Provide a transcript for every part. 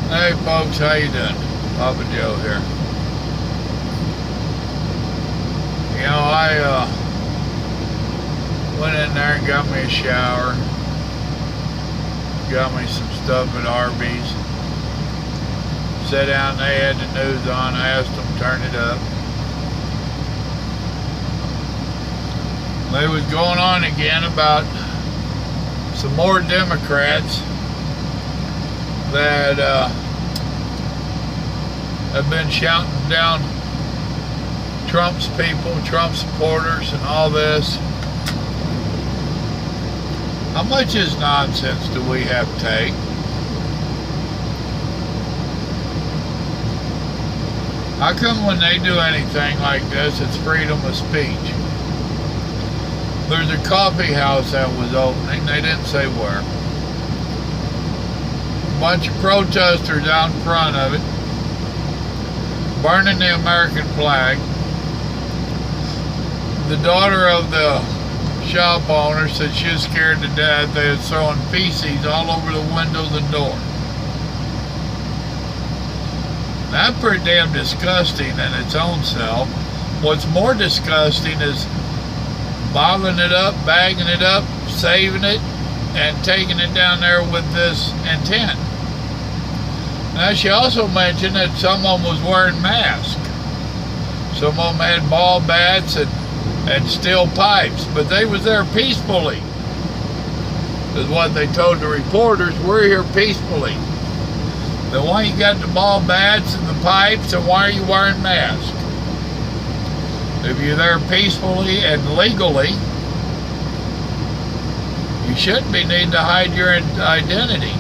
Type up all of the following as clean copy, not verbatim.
Hey folks, how you doing? Papa Joe here. You know, I went in there and got me a shower. Got me some stuff at Arby's. Sat down, they had the news on. I asked them to turn it up. They was going on again about some more Democrats that have been shouting down Trump's people, Trump supporters, and all this. How much is nonsense do we have to take? How come when they do anything like this, it's freedom of speech? There's a coffee house that was opening, they didn't say where. A bunch of protesters out in front of it, burning the American flag. The daughter of the shop owner said she was scared to death. They were throwing feces all over the windows and doors. That's pretty damn disgusting in its own self. What's more disgusting is bottling it up, bagging it up, saving it, and taking it down there with this intent. Now, she also mentioned that some of them was wearing masks. Some of them had ball bats and steel pipes, but they was there peacefully, is what they told the reporters. We're here peacefully. Then why you got the ball bats and the pipes, and why are you wearing masks? If you're there peacefully and legally, you shouldn't be needing to hide your identity.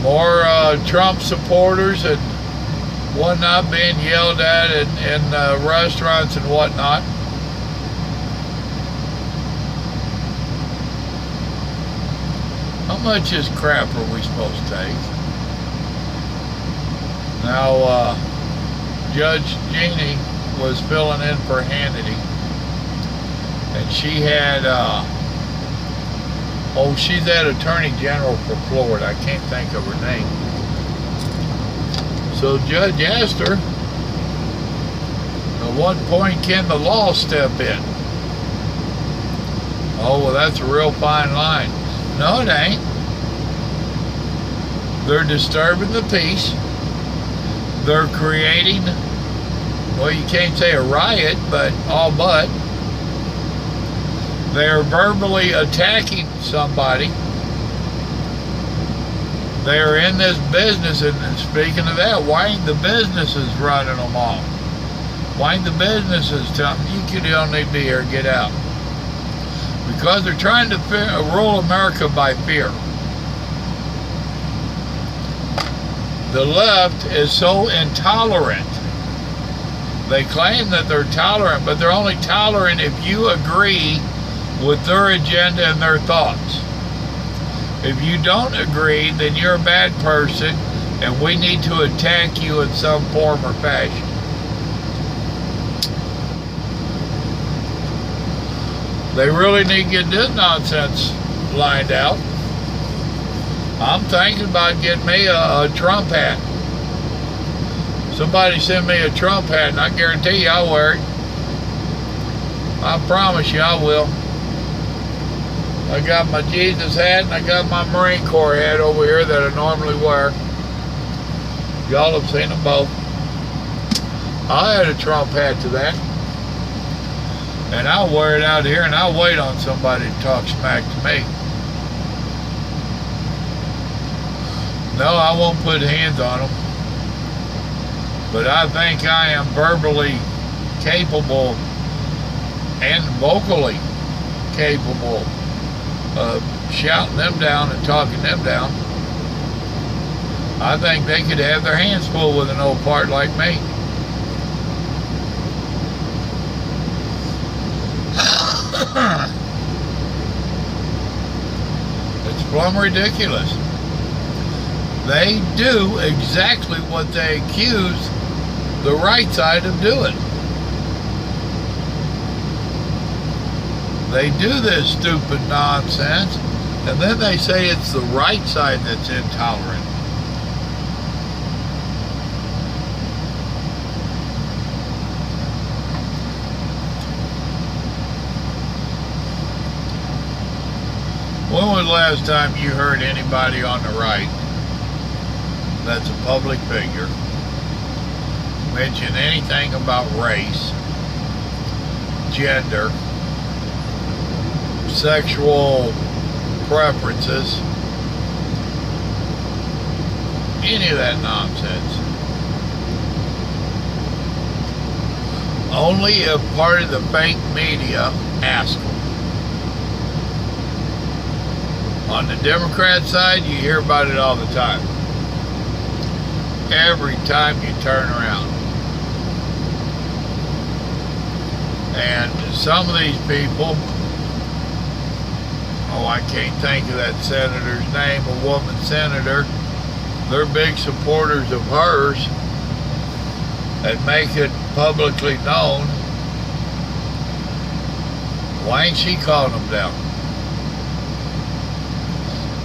More Trump supporters and whatnot being yelled at in restaurants and whatnot. How much is crap are we supposed to take? Now, Judge Jeannie was filling in for Hannity, and she had, she's that Attorney General for Florida. I can't think of her name. So Judge asked her, at what point can the law step in? Oh, well, that's a real fine line. No, it ain't. They're disturbing the peace. They're creating, well, you can't say a riot, but all but. They're verbally attacking somebody. They're in this business, and speaking of that, why ain't the businesses running them off? Why ain't the businesses telling them, you don't need to be here, get out? Because they're trying to rule America by fear. The left is so intolerant. They claim that they're tolerant, but they're only tolerant if you agree with their agenda and their thoughts. If you don't agree, then you're a bad person, and we need to attack you in some form or fashion. They really need to get this nonsense lined out. I'm thinking about getting me a Trump hat. Somebody send me a Trump hat, and I guarantee you I'll wear it. I promise you I will. I got my Jesus hat, and I got my Marine Corps hat over here that I normally wear. Y'all have seen them both. I had a Trump hat to that. And I'll wear it out here, and I'll wait on somebody to talk smack to me. No, I won't put hands on them. But I think I am verbally capable and vocally capable of shouting them down and talking them down. I think they could have their hands full with an old fart like me. It's plumb ridiculous. They do exactly what they accuse the right side of doing. They do this stupid nonsense, and then they say it's the right side that's intolerant. When was the last time you heard anybody on the right that's a public figure mention anything about race, gender, sexual preferences, any of that nonsense? Only if part of the fake media asks them. On the Democrat side, you hear about it all the time. Every time you turn around. And some of these people, I can't think of that senator's name, a woman senator, they're big supporters of hers and make it publicly known. Why ain't she calling them down?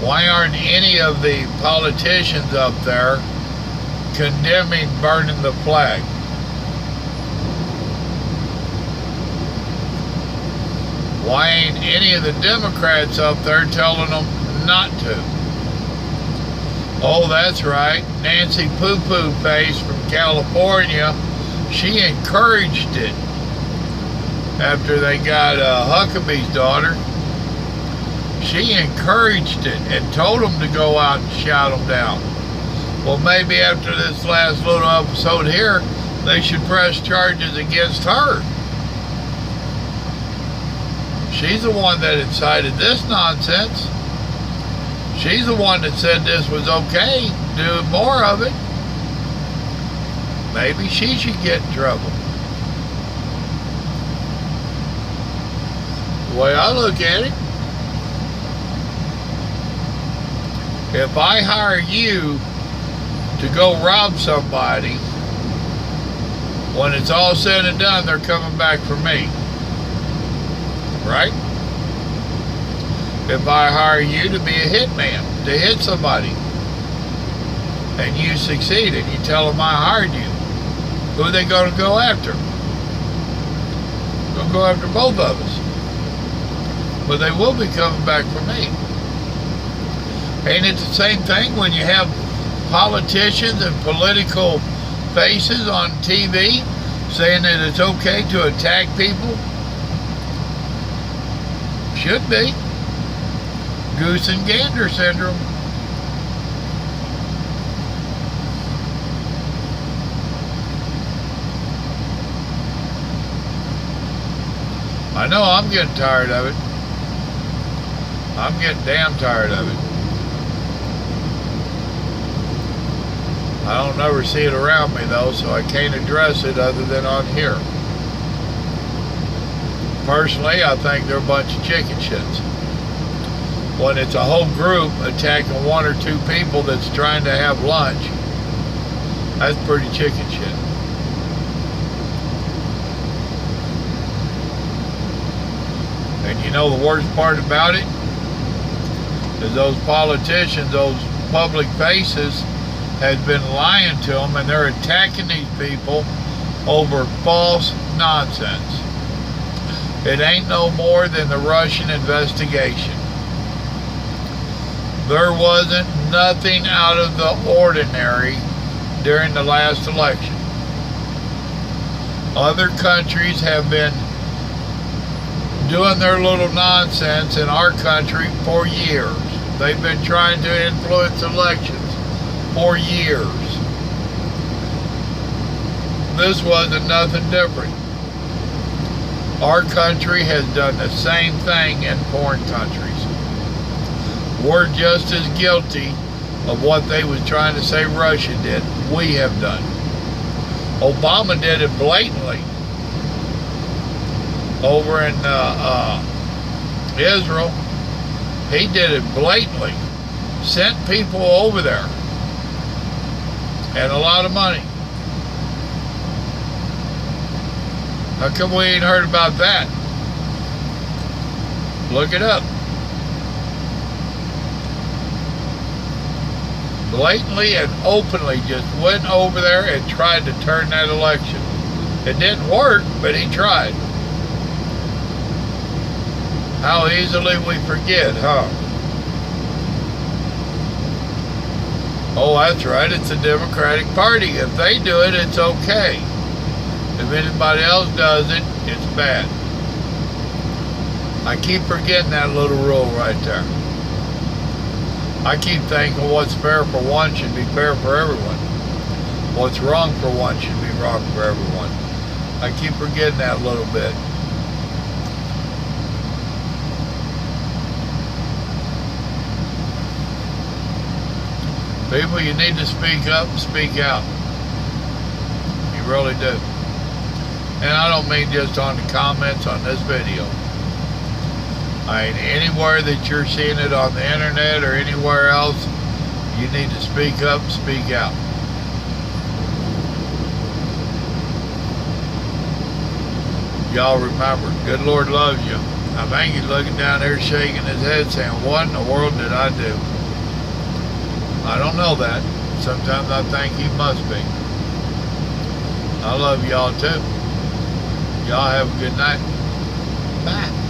Why aren't any of the politicians up there condemning burning the flag? Why ain't any of the Democrats up there telling them not to? Oh, that's right. Nancy Poo-Poo Face from California, she encouraged it after they got Huckabee's daughter. She encouraged it and told them to go out and shout them down. Well, maybe after this last little episode here, they should press charges against her. She's the one that incited this nonsense. She's the one that said this was okay, do more of it. Maybe she should get in trouble. The way I look at it, if I hire you to go rob somebody, when it's all said and done, they're coming back for me. Right? If I hire you to be a hitman, to hit somebody, and you succeed and you tell them I hired you, who are they going to go after? They'll go after both of us. But they will be coming back for me. Ain't it the same thing when you have politicians and political faces on TV saying that it's okay to attack people? Should be. Goose and Gander syndrome. I know I'm getting tired of it. I'm getting damn tired of it. I don't ever see it around me though, so I can't address it other than on here. Personally, I think they're a bunch of chicken shits. When it's a whole group attacking one or two people that's trying to have lunch, that's pretty chicken shit. And you know the worst part about it is those politicians, those public faces, has been lying to them, and they're attacking these people over false nonsense. It ain't no more than the Russian investigation. There wasn't nothing out of the ordinary during the last election. Other countries have been doing their little nonsense in our country for years. They've been trying to influence elections for years. This wasn't nothing different. Our country has done the same thing in foreign countries. We're just as guilty of what they was trying to say Russia did. We have done. Obama did it blatantly over in Israel. He did it blatantly. Sent people over there. And a lot of money. How come we ain't heard about that? Look it up. Blatantly and openly just went over there and tried to turn that election. It didn't work, but he tried. How easily we forget, huh? Oh, that's right, it's the Democratic Party. If they do it, it's okay. If anybody else does it, it's bad. I keep forgetting that little rule right there. I keep thinking what's fair for one should be fair for everyone. What's wrong for one should be wrong for everyone. I keep forgetting that a little bit. People, you need to speak up and speak out. You really do. And I don't mean just on the comments on this video. I mean, anywhere that you're seeing it on the internet or anywhere else, you need to speak up and speak out. Y'all remember, good Lord loves you. I think he's looking down there shaking his head saying, what in the world did I do? I don't know that. Sometimes I think he must be. I love y'all too. Y'all have a good night. Bye.